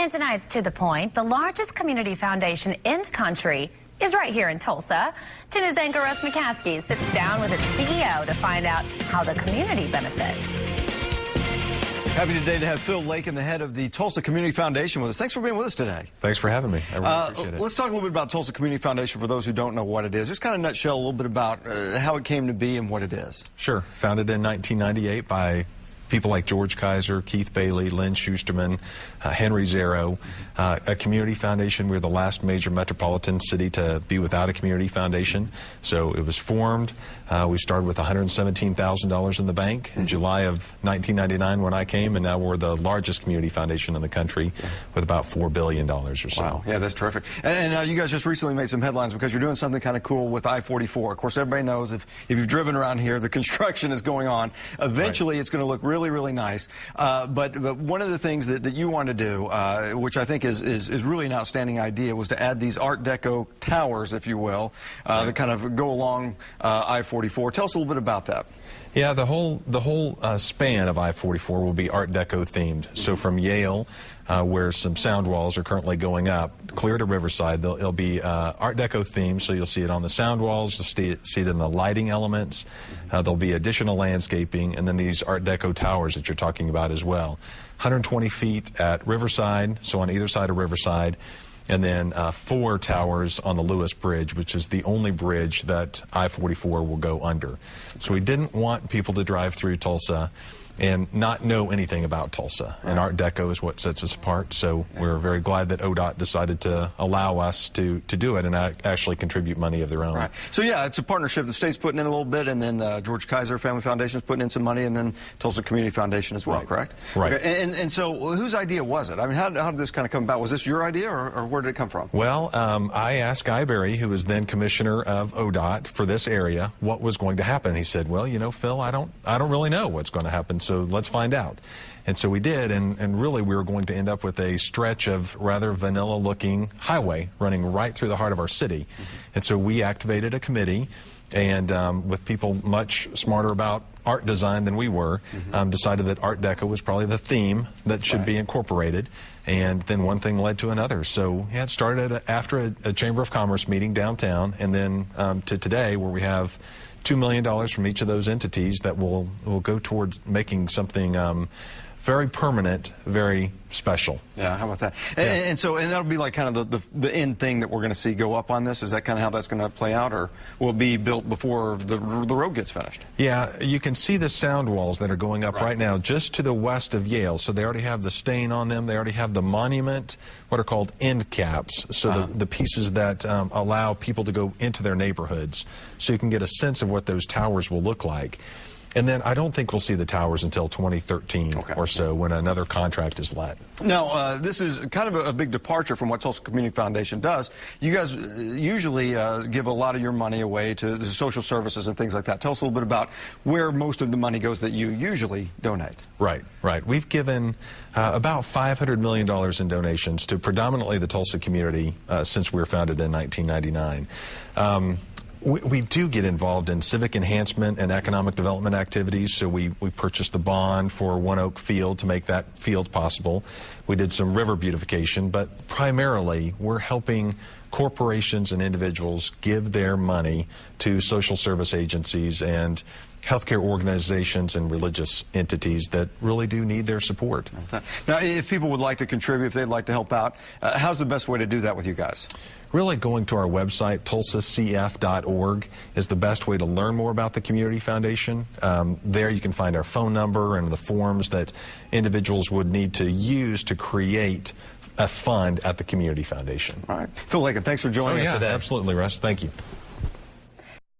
And tonight's To the Point, the largest community foundation in the country is right here in Tulsa. 2 News anchor Russ McCaskey sits down with its CEO to find out how the community benefits. Happy today to have Phil Lakin, the head of the Tulsa Community Foundation, with us. Thanks for being with us today. Thanks for having me. I really appreciate it. Let's talk a little bit about Tulsa Community Foundation for those who don't know what it is. Just kind of nutshell a little bit about how it came to be and what it is. Sure. Founded in 1998 by people like George Kaiser, Keith Bailey, Lynn Schusterman, Henry Zero. A community foundation. We're the last major metropolitan city to be without a community foundation. So it was formed. We started with $117,000 in the bank in July of 1999 when I came, and now we're the largest community foundation in the country with about $4 billion or so. Wow, yeah, that's terrific. And you guys just recently made some headlines because you're doing something kind of cool with I-44. Of course, everybody knows if you've driven around here, the construction is going on. Eventually, it's going to look really, really nice. But one of the things that you want to do, which I think is really an outstanding idea, was to add these Art Deco towers, if you will, that kind of go along I-44. Tell us a little bit about that. Yeah, the whole span of I-44 will be Art Deco themed. So from Yale, where some sound walls are currently going up, clear to Riverside, it'll be Art Deco themed. So you'll see it on the sound walls, you'll see it in the lighting elements. There'll be additional landscaping, and then these Art Deco towers that you're talking about as well. 120 feet at Riverside, so on either side of Riverside. And then 4 towers on the Lewis Bridge, which is the only bridge that I-44 will go under. So we didn't want people to drive through Tulsa and not know anything about Tulsa. And Art Deco is what sets us apart. So we're very glad that ODOT decided to allow us to do it and actually contribute money of their own. Right. So yeah, it's a partnership. The state's putting in a little bit, and then George Kaiser Family Foundation is putting in some money, and then Tulsa Community Foundation as well, correct? Right. Okay. And so whose idea was it? I mean, how did this kind of come about? Was this your idea, or where did it come from? Well, I asked Guy Berry, who was then commissioner of ODOT for this area, what was going to happen. He said, well, you know, Phil, I don't really know what's going to happen, so let's find out. And so we did, and really we were going to end up with a stretch of rather vanilla-looking highway running right through the heart of our city. And so we activated a committee, and with people much smarter about art design than we were, decided that Art Deco was probably the theme that should be incorporated. And then one thing led to another. So yeah, it started after a Chamber of Commerce meeting downtown, and then to today, where we have $2 million from each of those entities that will go towards making something very permanent, very special. Yeah, how about that? And so that'll be like kind of the end thing that we're going to see go up on this? Is that kind of how that's going to play out, or will it be built before the road gets finished? Yeah, you can see the sound walls that are going up right now just to the west of Yale. So they already have the stain on them. They already have the monument, what are called end caps. So the pieces that allow people to go into their neighborhoods. So you can get a sense of what those towers will look like. And then I don't think we'll see the towers until 2013 or so, when another contract is let. Now, this is kind of a big departure from what Tulsa Community Foundation does. You guys usually give a lot of your money away to social services and things like that. Tell us a little bit about where most of the money goes that you usually donate. Right. We've given about $500 million in donations to predominantly the Tulsa community since we were founded in 1999. We do get involved in civic enhancement and economic development activities, so we purchased the bond for One Oak Field to make that field possible. We did some river beautification, but primarily we're helping corporations and individuals give their money to social service agencies and healthcare organizations and religious entities that really do need their support. Now, if people would like to contribute, if they'd like to help out, how's the best way to do that with you guys? Really going to our website, tulsacf.org, is the best way to learn more about the Community Foundation. There you can find our phone number and the forms that individuals would need to use to create a fund at the Community Foundation. All right. Phil Lakin, thanks for joining us today. Absolutely, Russ. Thank you.